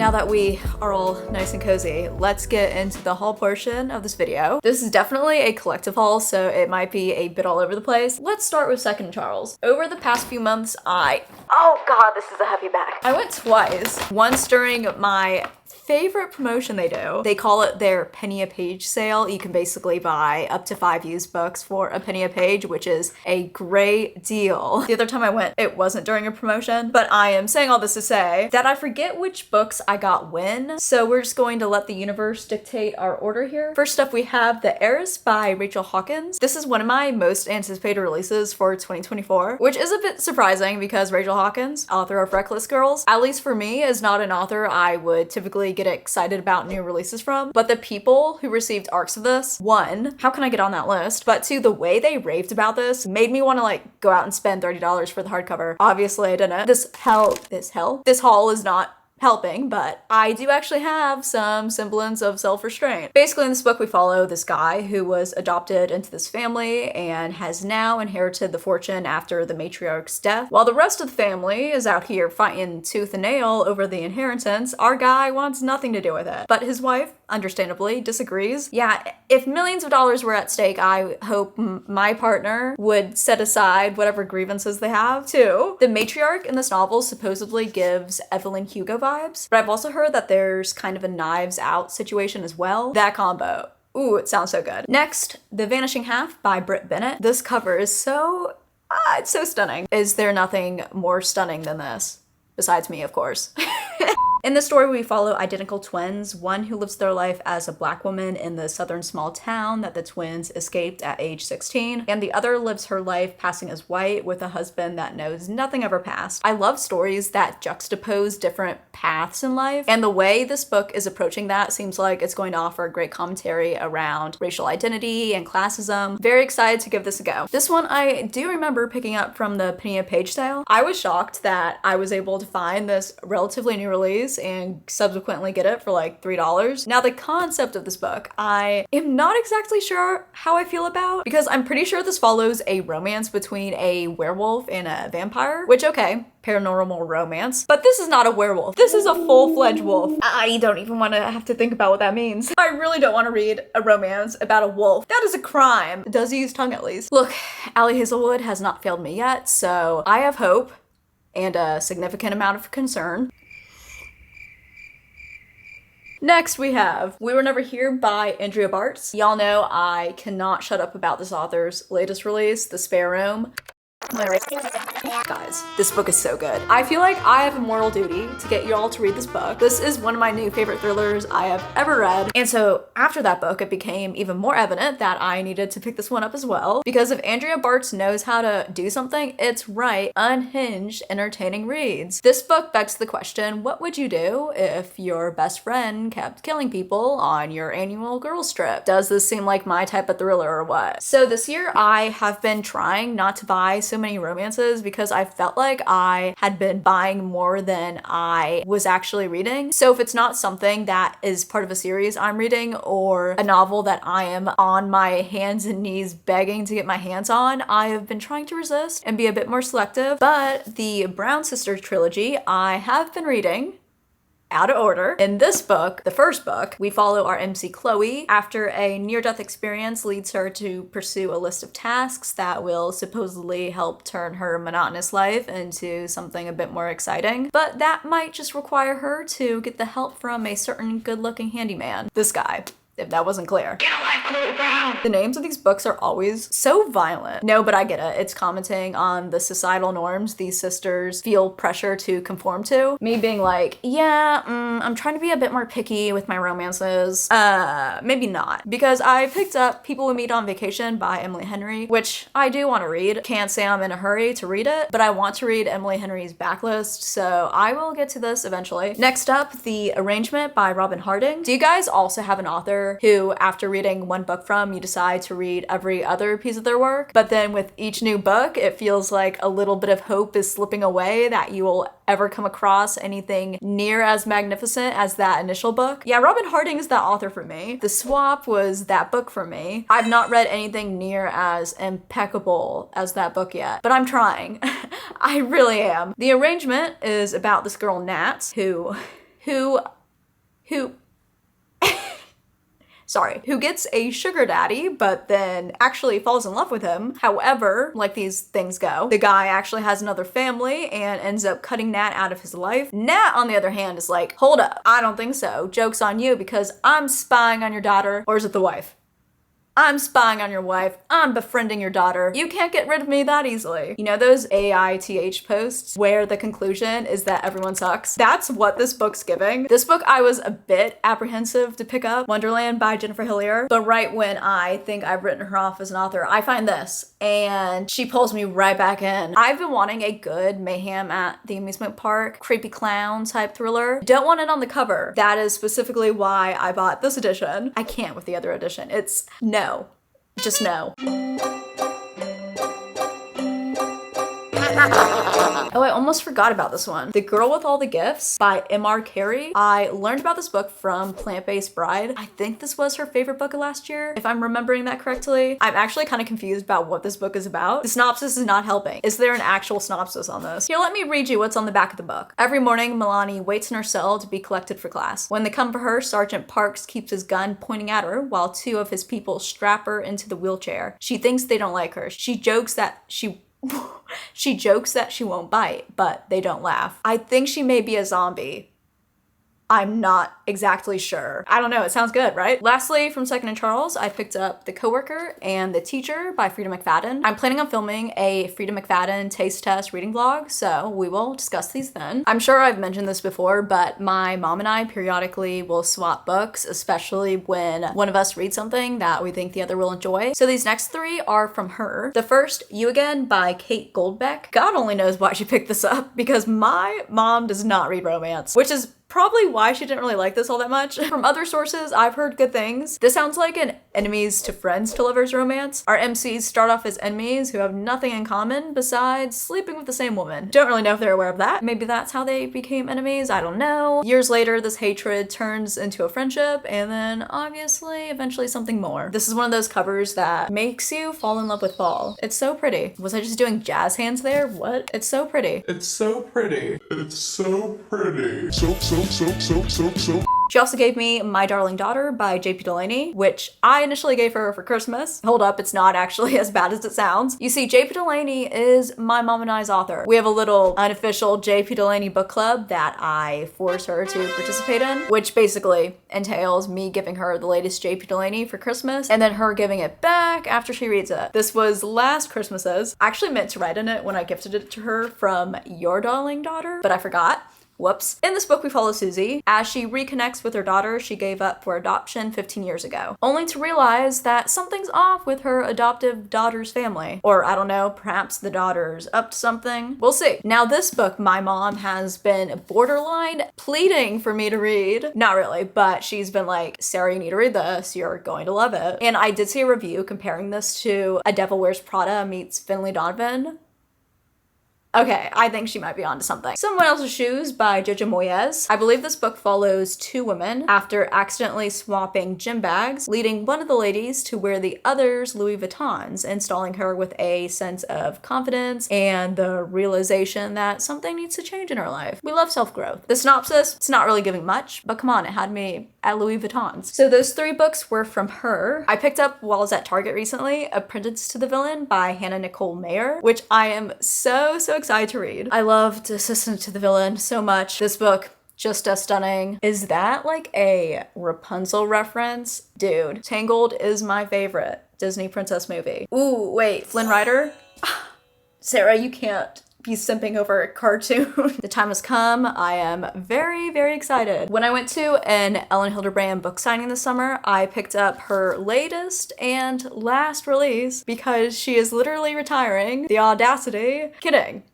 now that we are all nice and cozy, let's get into the haul portion of this video. This is definitely a collective haul, so it might be a bit all over the place. Let's start with Second Charles. Over the past few months, oh god, this is a heavy bag. I went twice. Once during my favorite promotion they do. They call it their penny a page sale. You can basically buy up to 5 used books for a penny a page, which is a great deal. The other time I went, it wasn't during a promotion, but I am saying all this to say that I forget which books I got when, so we're just going to let the universe dictate our order here. First up, we have The Heiress by Rachel Hawkins. This is one of my most anticipated releases for 2024, which is a bit surprising because Rachel Hawkins, author of Reckless Girls, at least for me, is not an author I would typically get excited about new releases from, but the people who received arcs of this, one, how can I get on that list? But two, the way they raved about this made me want to like go out and spend $30 for the hardcover. Obviously I didn't. This haul is not helping, but I do actually have some semblance of self-restraint. Basically in this book we follow this guy who was adopted into this family and has now inherited the fortune after the matriarch's death. While the rest of the family is out here fighting tooth and nail over the inheritance, our guy wants nothing to do with it. But his wife, understandably, disagrees. Yeah, if millions of dollars were at stake, I hope my partner would set aside whatever grievances they have. Two, the matriarch in this novel supposedly gives Evelyn Hugo vibes, but I've also heard that there's kind of a Knives Out situation as well. That combo, ooh, it sounds so good. Next, The Vanishing Half by Britt Bennett. This cover is it's so stunning. Is there nothing more stunning than this? Besides me, of course. In this story, we follow identical twins, one who lives their life as a black woman in the southern small town that the twins escaped at age 16, and the other lives her life passing as white with a husband that knows nothing of her past. I love stories that juxtapose different paths in life, and the way this book is approaching that seems like it's going to offer a great commentary around racial identity and classism. Very excited to give this a go. This one I do remember picking up from the penny a page sale. I was shocked that I was able to find this relatively new release and subsequently get it for like $3. Now the concept of this book, I am not exactly sure how I feel about, because I'm pretty sure this follows a romance between a werewolf and a vampire, which okay, paranormal romance, but this is not a werewolf. This is a full-fledged wolf. I don't even want to have to think about what that means. I really don't want to read a romance about a wolf. That is a crime. It does use tongue at least. Look, Allie Hazelwood has not failed me yet, so I have hope and a significant amount of concern. Next we have We Were Never Here by Andrea Bartz. Y'all know I cannot shut up about this author's latest release, The Spare Room. Guys, this book is so good. I feel like I have a moral duty to get you all to read this book. This is one of my new favorite thrillers I have ever read. And so after that book, it became even more evident that I needed to pick this one up as well. Because if Andrea Bartz knows how to do something, it's right, unhinged, entertaining reads. This book begs the question, what would you do if your best friend kept killing people on your annual girls trip? Does this seem like my type of thriller or what? So this year I have been trying not to buy so many romances because I felt like I had been buying more than I was actually reading. So if it's not something that is part of a series I'm reading or a novel that I am on my hands and knees begging to get my hands on, I have been trying to resist and be a bit more selective. But the Brown Sisters trilogy I have been reading out of order. In this book, the first book, we follow our MC Chloe after a near-death experience leads her to pursue a list of tasks that will supposedly help turn her monotonous life into something a bit more exciting. But that might just require her to get the help from a certain good-looking handyman. This guy. If that wasn't clear. Get a life, Chloe Brown! The names of these books are always so violent. No, but I get it. It's commenting on the societal norms these sisters feel pressure to conform to. Me being like, yeah, I'm trying to be a bit more picky with my romances. Maybe not. Because I picked up People We Meet on Vacation by Emily Henry, which I do want to read. Can't say I'm in a hurry to read it, but I want to read Emily Henry's backlist, so I will get to this eventually. Next up, The Arrangement by Robin Harding. Do you guys also have an author who, after reading one book from, you decide to read every other piece of their work, but then with each new book, it feels like a little bit of hope is slipping away that you will ever come across anything near as magnificent as that initial book? Yeah, Robin Harding is that author for me. The Swap was that book for me. I've not read anything near as impeccable as that book yet, but I'm trying. I really am. The Arrangement is about this girl, Nat, who who who gets a sugar daddy, but then actually falls in love with him. However, like these things go, the guy actually has another family and ends up cutting Nat out of his life. Nat, on the other hand, is like, hold up, I don't think so. Joke's on you because I'm spying on your daughter. Or is it the wife? I'm spying on your wife. I'm befriending your daughter. You can't get rid of me that easily. You know those AITH posts where the conclusion is that everyone sucks? That's what this book's giving. This book I was a bit apprehensive to pick up, Wonderland by Jennifer Hillier, but right when I think I've written her off as an author, I find this and she pulls me right back in. I've been wanting a good mayhem at the amusement park, creepy clown type thriller. Don't want it on the cover. That is specifically why I bought this edition. I can't with the other edition. It's no. Just no. Oh, I almost forgot about this one. The Girl with All the Gifts by M.R. Carey. I learned about this book from Plant-Based Bride. I think this was her favorite book of last year, if I'm remembering that correctly. I'm actually kind of confused about what this book is about. The synopsis is not helping. Is there an actual synopsis on this? Here, let me read you what's on the back of the book. Every morning, Milani waits in her cell to be collected for class. When they come for her, Sergeant Parks keeps his gun pointing at her while two of his people strap her into the wheelchair. She thinks they don't like her. She jokes that she won't bite, but they don't laugh. I think she may be a zombie. I'm not exactly sure. I don't know, it sounds good, right? Lastly, from Second and Charles, I picked up The Coworker and The Teacher by Frida McFadden. I'm planning on filming a Frida McFadden taste test reading vlog, so we will discuss these then. I'm sure I've mentioned this before, but my mom and I periodically will swap books, especially when one of us reads something that we think the other will enjoy. So these next three are from her. The first, You Again by Kate Goldbeck. God only knows why she picked this up, because my mom does not read romance, which is probably why she didn't really like this all that much. From other sources, I've heard good things. This sounds like an enemies to friends to lovers romance. Our MCs start off as enemies who have nothing in common besides sleeping with the same woman. Don't really know if they're aware of that. Maybe that's how they became enemies, I don't know. Years later, this hatred turns into a friendship and then obviously eventually something more. This is one of those covers that makes you fall in love with fall. It's so pretty. Was I just doing jazz hands there? What? It's so pretty. It's so pretty. It's so pretty. So. She also gave me My Darling Daughter by J.P. Delaney, which I initially gave her for Christmas. Hold up, it's not actually as bad as it sounds. You see, J.P. Delaney is my mom and I's author. We have a little unofficial J.P. Delaney book club that I force her to participate in, which basically entails me giving her the latest J.P. Delaney for Christmas and then her giving it back after she reads it. This was last Christmas's. I actually meant to write in it when I gifted it to her from Your Darling Daughter, but I forgot. Whoops. In this book, we follow Susie. As she reconnects with her daughter she gave up for adoption 15 years ago, only to realize that something's off with her adoptive daughter's family. Or I don't know, perhaps the daughter's up to something. We'll see. Now this book, my mom has been borderline pleading for me to read. Not really, but she's been like, Sarah, you need to read this. You're going to love it. And I did see a review comparing this to A Devil Wears Prada meets Finley Donovan. Okay, I think she might be onto something. Someone Else's Shoes by Jojo Moyes. I believe this book follows two women after accidentally swapping gym bags, leading one of the ladies to wear the other's Louis Vuittons, installing her with a sense of confidence and the realization that something needs to change in her life. We love self-growth. The synopsis, it's not really giving much, but come on, it had me at Louis Vuittons. So those three books were from her. I picked up while I was at Target recently, Apprentice to the Villain by Hannah Nicole Mayer, which I am so excited to read. I loved Assistant to the Villain so much. This book, just as stunning. Is that like a Rapunzel reference? Dude, Tangled is my favorite Disney princess movie. Ooh, wait, Flynn Rider? Sarah, you can't be simping over a cartoon. The time has come. I am very excited. When I went to an Ellen Hilderbrand book signing this summer, I picked up her latest and last release because she is literally retiring. The audacity. Kidding.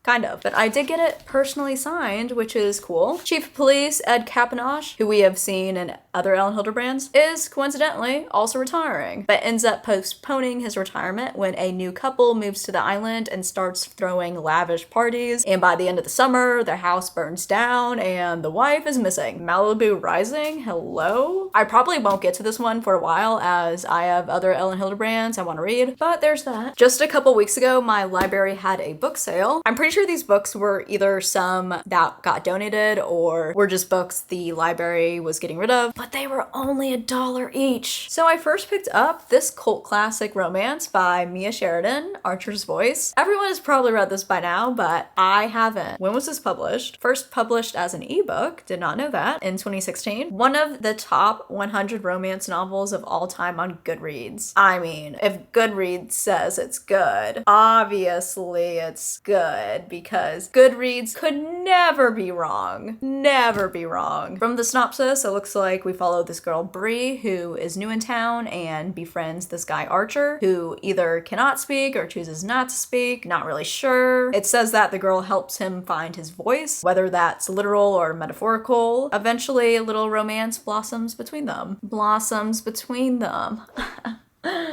Kind of. But I did get it personally signed, which is cool. Chief of Police Ed Capinosh, who we have seen in other Ellen Hilderbrands, is coincidentally also retiring, but ends up postponing his retirement when a new couple moves to the island and starts throwing lavish parties. And by the end of the summer, their house burns down and the wife is missing. Malibu Rising? Hello? I probably won't get to this one for a while as I have other Ellen Hildebrands I want to read, but there's that. Just a couple weeks ago, my library had a book sale. I'm pretty pretty sure these books were either some that got donated or were just books the library was getting rid of, but they were only $1 each. So I first picked up this cult classic romance by Mia Sheridan, Archer's Voice. Everyone has probably read this by now, but I haven't. When was this published? First published as an ebook, did not know that, in 2016. One of the top 100 romance novels of all time on Goodreads. I mean, if Goodreads says it's good, obviously it's good, because Goodreads could never be wrong. Never be wrong. From the synopsis, it looks like we follow this girl Bree, who is new in town and befriends this guy Archer, who either cannot speak or chooses not to speak, not really sure. It says that the girl helps him find his voice, whether that's literal or metaphorical. Eventually, a little romance blossoms between them. Blossoms between them.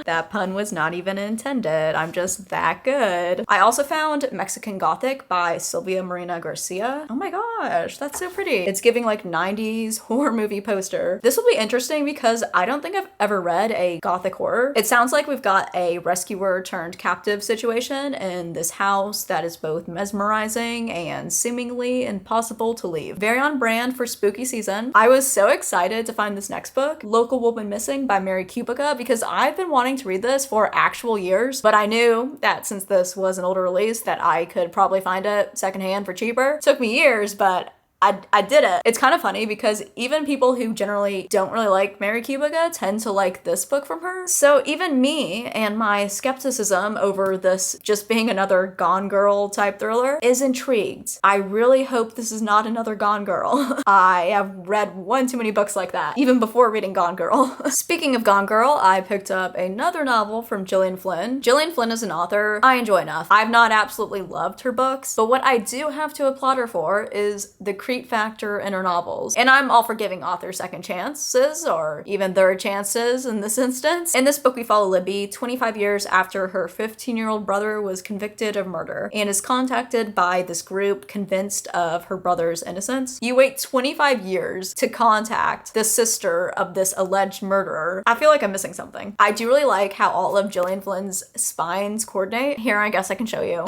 That pun was not even intended. I'm just that good. I also found Mexican Gothic by Sylvia Marina Garcia. Oh my gosh, that's so pretty. It's giving like 90s horror movie poster. This will be interesting because I don't think I've ever read a Gothic horror. It sounds like we've got a rescuer turned captive situation in this house that is both mesmerizing and seemingly impossible to leave. Very on brand for spooky season. I was so excited to find this next book, Local Woman Missing by Mary Kubica, because I've been wanting to read this for actual years, but I knew that since this was an older release that I could probably find it secondhand for cheaper. It took me years, but I did it. It's kind of funny because even people who generally don't really like Mary Kubica tend to like this book from her. So even me and my skepticism over this just being another Gone Girl type thriller is intrigued. I really hope this is not another Gone Girl. I have read one too many books like that, even before reading Gone Girl. Speaking of Gone Girl, I picked up another novel from Gillian Flynn. Gillian Flynn is an author I enjoy enough. I've not absolutely loved her books, but what I do have to applaud her for is the creep factor in her novels. And I'm all for giving authors second chances or even third chances in this instance. In this book, we follow Libby 25 years after her 15-year-old brother was convicted of murder and is contacted by this group convinced of her brother's innocence. You wait 25 years to contact the sister of this alleged murderer. I feel like I'm missing something. I do really like how all of Gillian Flynn's spines coordinate. Here, I guess I can show you.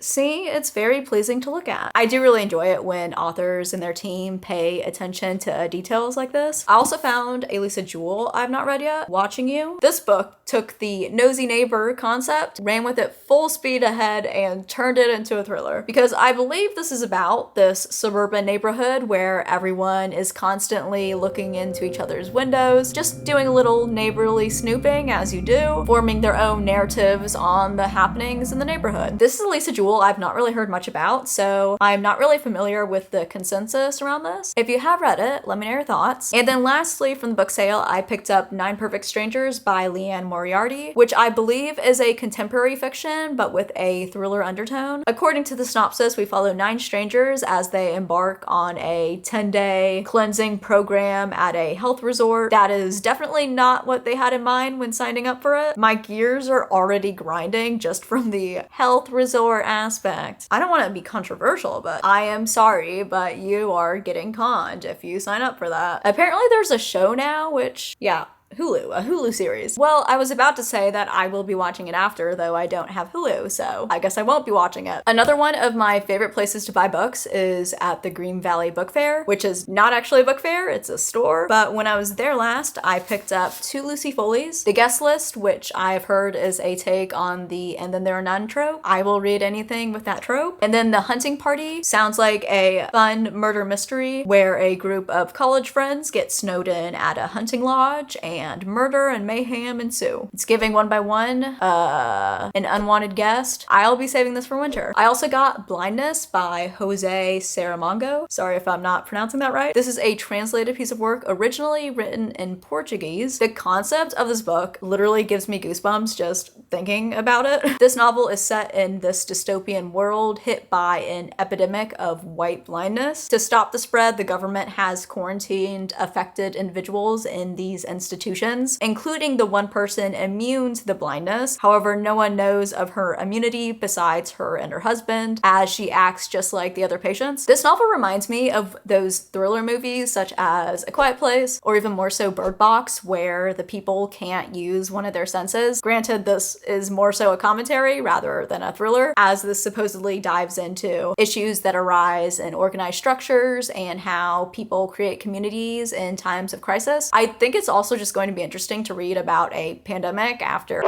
See, it's very pleasing to look at. I do really enjoy it when authors and their team pay attention to details like this. I also found Elisa Jewell I've not read yet, Watching You. This book took the nosy neighbor concept, ran with it full speed ahead, and turned it into a thriller. Because I believe this is about this suburban neighborhood where everyone is constantly looking into each other's windows, just doing a little neighborly snooping as you do, forming their own narratives on the happenings in the neighborhood. This is Elisa Jewell I've not really heard much about, so I'm not really familiar with the consensus around this. If you have read it, let me know your thoughts. And then lastly, from the book sale, I picked up 9 Perfect Strangers by Leanne Moriarty, which I believe is a contemporary fiction, but with a thriller undertone. According to the synopsis, we follow 9 strangers as they embark on a 10-day cleansing program at a health resort. That is definitely not what they had in mind when signing up for it. My gears are already grinding just from the health resort aspect. I don't want to be controversial, but I am sorry, but you are getting conned if you sign up for that. Apparently there's a show now, which, yeah, a Hulu series. Well, I was about to say that I will be watching it after, though I don't have Hulu, so I guess I won't be watching it. Another one of my favorite places to buy books is at the Green Valley Book Fair, which is not actually a book fair, it's a store. But when I was there last, I picked up 2 Lucy Foley's. The Guest List, which I have heard is a take on the And Then There Are None trope. I will read anything with that trope. And then The Hunting Party sounds like a fun murder mystery where a group of college friends get snowed in at a hunting lodge and murder and mayhem ensue. It's giving One by One, an unwanted guest. I'll be saving this for winter. I also got Blindness by Jose Saramago. Sorry if I'm not pronouncing that right. This is a translated piece of work originally written in Portuguese. The concept of this book literally gives me goosebumps just thinking about it. This novel is set in this dystopian world hit by an epidemic of white blindness. To stop the spread, the government has quarantined affected individuals in these institutions institutions, including the one person immune to the blindness. However, no one knows of her immunity besides her and her husband, as she acts just like the other patients. This novel reminds me of those thriller movies such as A Quiet Place, or even more so Bird Box, where the people can't use one of their senses. Granted, this is more so a commentary rather than a thriller, as this supposedly dives into issues that arise in organized structures and how people create communities in times of crisis. I think it's also just going to be interesting to read about a pandemic after.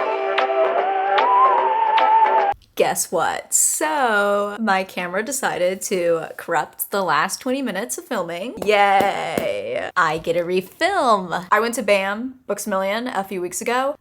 Guess what? So my camera decided to corrupt the last 20 minutes of filming. Yay! I get to refilm. I went to BAM Books A Million a few weeks ago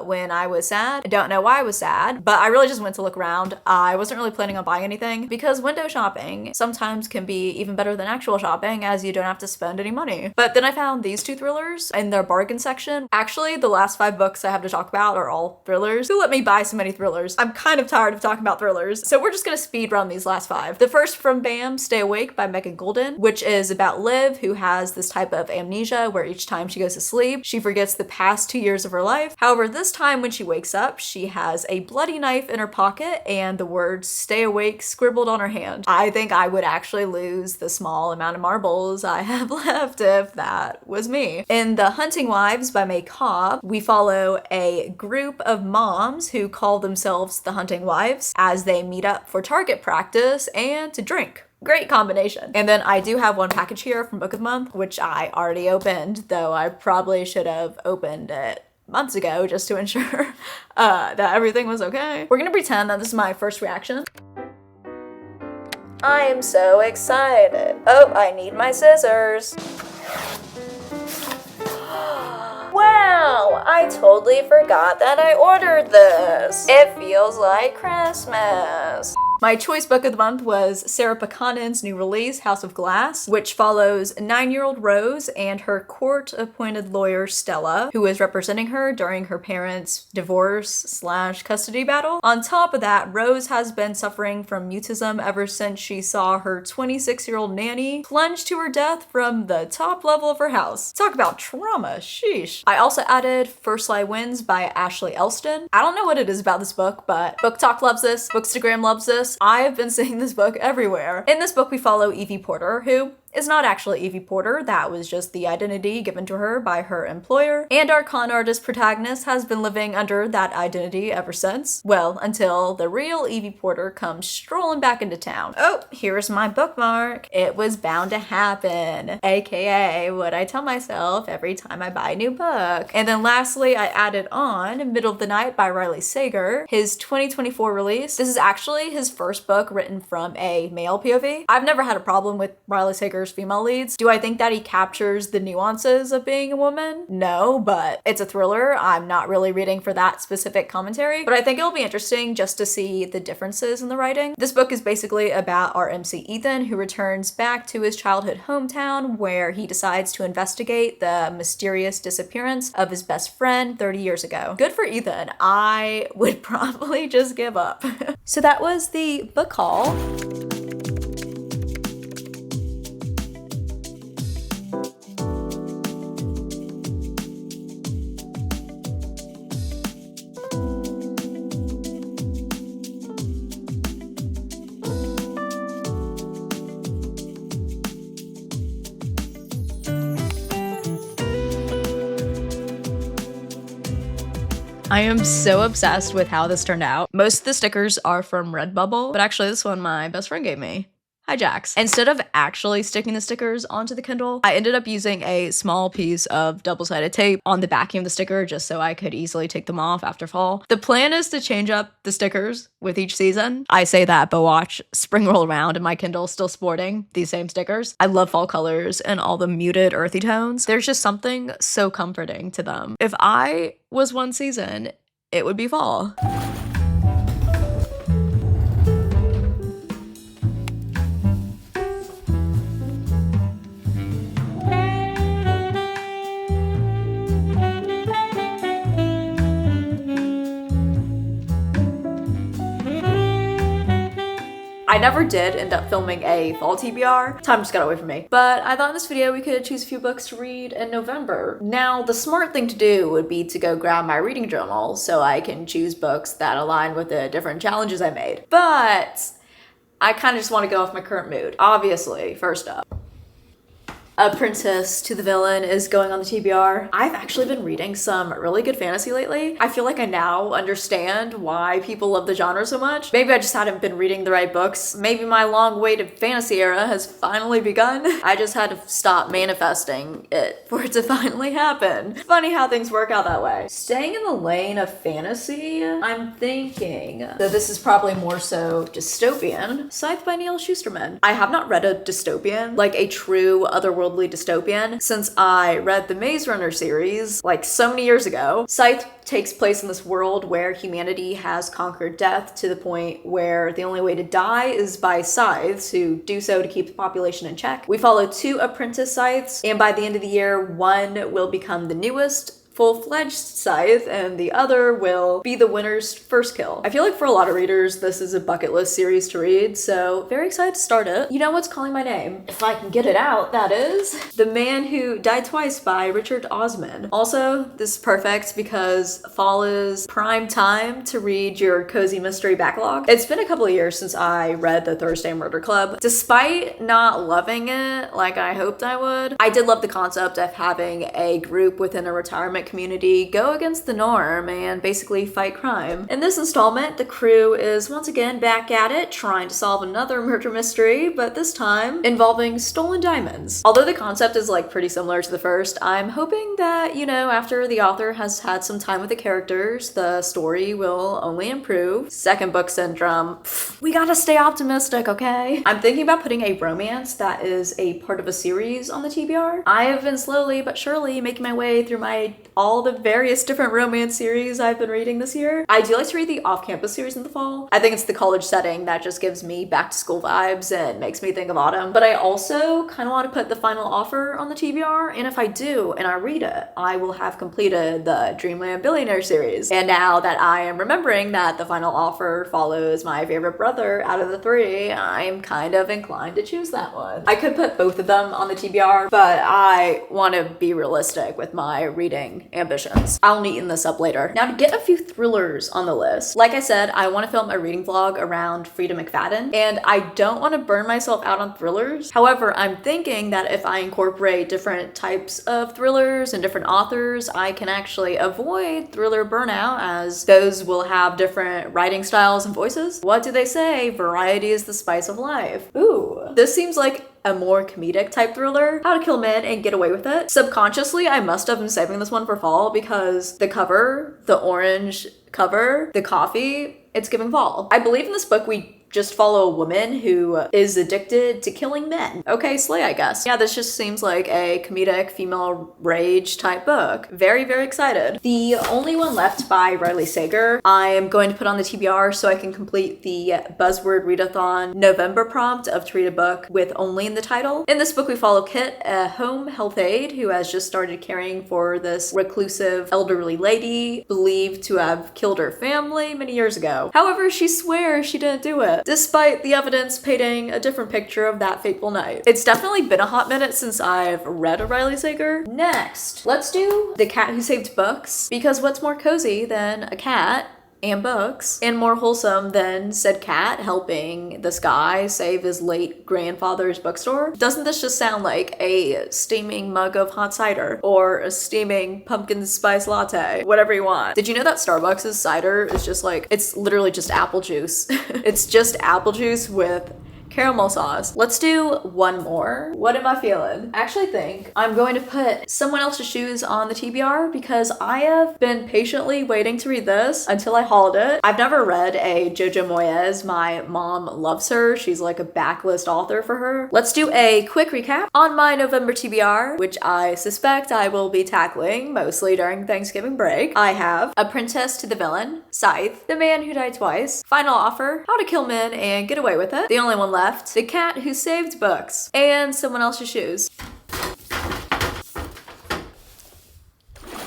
when I was sad. I don't know why I was sad, but I really just went to look around. I wasn't really planning on buying anything because window shopping sometimes can be even better than actual shopping, as you don't have to spend any money. But then I found these two thrillers in their bargain section. Actually, the last 5 books I have to talk about are all thrillers. Who let me buy so many thrillers? I'm kind of tired of talking about thrillers, so we're just gonna speed run these last 5. The first from BAM, Stay Awake by Megan Golden, which is about Liv, who has this type of amnesia where each time she goes to sleep, she forgets the past 2 years of her life. However, this time when she wakes up, she has a bloody knife in her pocket and the words "Stay Awake" scribbled on her hand. I think I would actually lose the small amount of marbles I have left if that was me. In The Hunting Wives by May Cobb, we follow a group of moms who call themselves the Hunting Wives as they meet up for target practice and to drink. Great combination. And then I do have one package here from Book of the Month, which I already opened, though I probably should have opened it months ago just to ensure that everything was okay. We're gonna pretend that this is my first reaction. I am so excited. Oh, I need my scissors. Wow, I totally forgot that I ordered this. It feels like Christmas. My choice book of the month was Sarah Pakanan's new release, House of Glass, which follows 9-year-old Rose and her court-appointed lawyer, Stella, who is representing her during her parents' divorce/custody battle. On top of that, Rose has been suffering from mutism ever since she saw her 26-year-old nanny plunge to her death from the top level of her house. Talk about trauma, sheesh. I also added First Lie Wins by Ashley Elston. I don't know what it is about this book, but Book Talk loves this, Bookstagram loves this. I've been seeing this book everywhere. In this book, we follow Evie Porter, who is not actually Evie Porter. That was just the identity given to her by her employer. And our con artist protagonist has been living under that identity ever since. Well, until the real Evie Porter comes strolling back into town. Oh, here's my bookmark. It was bound to happen. AKA what I tell myself every time I buy a new book. And then lastly, I added on Middle of the Night by Riley Sager, his 2024 release. This is actually his first book written from a male POV. I've never had a problem with Riley Sager's female leads. Do I think that he captures the nuances of being a woman? No, but it's a thriller. I'm not really reading for that specific commentary, but I think it'll be interesting just to see the differences in the writing. This book is basically about our MC Ethan, who returns back to his childhood hometown where he decides to investigate the mysterious disappearance of his best friend 30 years ago. Good for Ethan. I would probably just give up. So that was the book haul. I am so obsessed with how this turned out. Most of the stickers are from Redbubble, but actually this one my best friend gave me. Hi, Jax. Instead of actually sticking the stickers onto the Kindle, I ended up using a small piece of double-sided tape on the backing of the sticker just so I could easily take them off after fall. The plan is to change up the stickers with each season. I say that, but watch, spring roll around and my Kindle's still sporting these same stickers. I love fall colors and all the muted earthy tones. There's just something so comforting to them. If I was one season, it would be fall. I never did end up filming a fall TBR. Time just got away from me. But I thought in this video we could choose a few books to read in November. Now, the smart thing to do would be to go grab my reading journal so I can choose books that align with the different challenges I made. But I kind of just want to go off my current mood. Obviously, first up, Apprentice to the Villain is going on the TBR. I've actually been reading some really good fantasy lately. I feel like I now understand why people love the genre so much. Maybe I just hadn't been reading the right books. Maybe my long-awaited fantasy era has finally begun. I just had to stop manifesting it for it to finally happen. Funny how things work out that way. Staying in the lane of fantasy, I'm thinking that this is probably more so dystopian. Scythe by Neil Shusterman. I have not read a dystopian, like a true otherworldly dystopian, since I read the Maze Runner series like so many years ago. Scythe takes place in this world where humanity has conquered death to the point where the only way to die is by scythes who do so to keep the population in check. We follow 2 apprentice scythes, and by the end of the year, one will become the newest full-fledged scythe and the other will be the winner's first kill. I feel like for a lot of readers this is a bucket list series to read, so very excited to start it. You know what's calling my name? If I can get it out, that is The Man Who Died Twice by Richard Osman. Also, this is perfect because fall is prime time to read your cozy mystery backlog. It's been a couple of years since I read The Thursday Murder Club. Despite not loving it like I hoped I would, I did love the concept of having a group within a retirement community go against the norm and basically fight crime. In this installment, the crew is once again back at it, trying to solve another murder mystery, but this time involving stolen diamonds. Although the concept is like pretty similar to the first, I'm hoping that, you know, after the author has had some time with the characters, the story will only improve. Second book syndrome. We gotta stay optimistic, okay? I'm thinking about putting a romance that is a part of a series on the TBR. I have been slowly but surely making my way through all the various different romance series I've been reading this year. I do like to read the off-campus series in the fall. I think it's the college setting that just gives me back to school vibes and makes me think of autumn. But I also kind of want to put The Final Offer on the TBR, and if I do and I read it, I will have completed the Dreamland Billionaire series. And now that I am remembering that The Final Offer follows my favorite brother out of the 3, I'm kind of inclined to choose that one. I could put both of them on the TBR, but I want to be realistic with my reading ambitions. I'll neaten this up later. Now, to get a few thrillers on the list, like I said, I want to film a reading vlog around Frida McFadden, and I don't want to burn myself out on thrillers. However, I'm thinking that if I incorporate different types of thrillers and different authors, I can actually avoid thriller burnout, as those will have different writing styles and voices. What do they say? Variety is the spice of life. Ooh, this seems like a more comedic type thriller. How to Kill Men and Get Away with It. Subconsciously, I must have been saving this one for fall because the cover, the orange cover, the coffee, it's giving fall. I believe in this book we just follow a woman who is addicted to killing men. Okay, slay, I guess. Yeah, this just seems like a comedic female rage type book. Very, very excited. The Only One Left by Riley Sager, I am going to put on the TBR so I can complete the Buzzword Readathon November prompt of to read a book with only in the title. In this book, we follow Kit, a home health aide who has just started caring for this reclusive elderly lady believed to have killed her family many years ago. However, she swears she didn't do it, despite the evidence painting a different picture of that fateful night. It's definitely been a hot minute since I've read a Riley Sager. Next, let's do The Cat Who Saved Books, because what's more cozy than a cat and books, and more wholesome than said cat helping this guy save his late grandfather's bookstore? Doesn't this just sound like a steaming mug of hot cider or a steaming pumpkin spice latte? Whatever you want. Did you know that Starbucks' cider is just like, it's literally just apple juice. It's just apple juice with caramel sauce. Let's do one more. What am I feeling? I actually think I'm going to put Someone Else's Shoes on the TBR because I have been patiently waiting to read this until I hauled it. I've never read a Jojo Moyes. My mom loves her. She's like a backlist author for her. Let's do a quick recap on my November TBR, which I suspect I will be tackling mostly during Thanksgiving break. I have Apprentice to the Villain, Scythe, The Man Who Died Twice, Final Offer, How to Kill Men and Get Away with It, The Only One Left, The Cat Who Saved Books, and Someone Else's Shoes.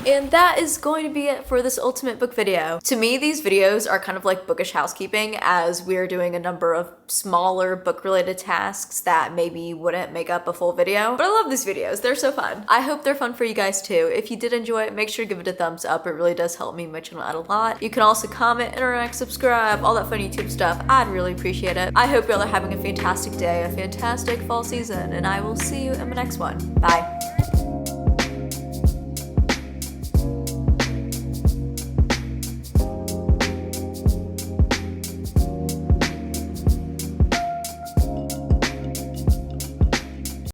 And that is going to be it for this ultimate book video. To me, these videos are kind of like bookish housekeeping, as we're doing a number of smaller book-related tasks that maybe wouldn't make up a full video. But I love these videos. They're so fun. I hope they're fun for you guys too. If you did enjoy it, make sure to give it a thumbs up. It really does help me. My channel out a lot. You can also comment, interact, subscribe, all that fun YouTube stuff. I'd really appreciate it. I hope y'all are having a fantastic day, a fantastic fall season, and I will see you in my next one. Bye.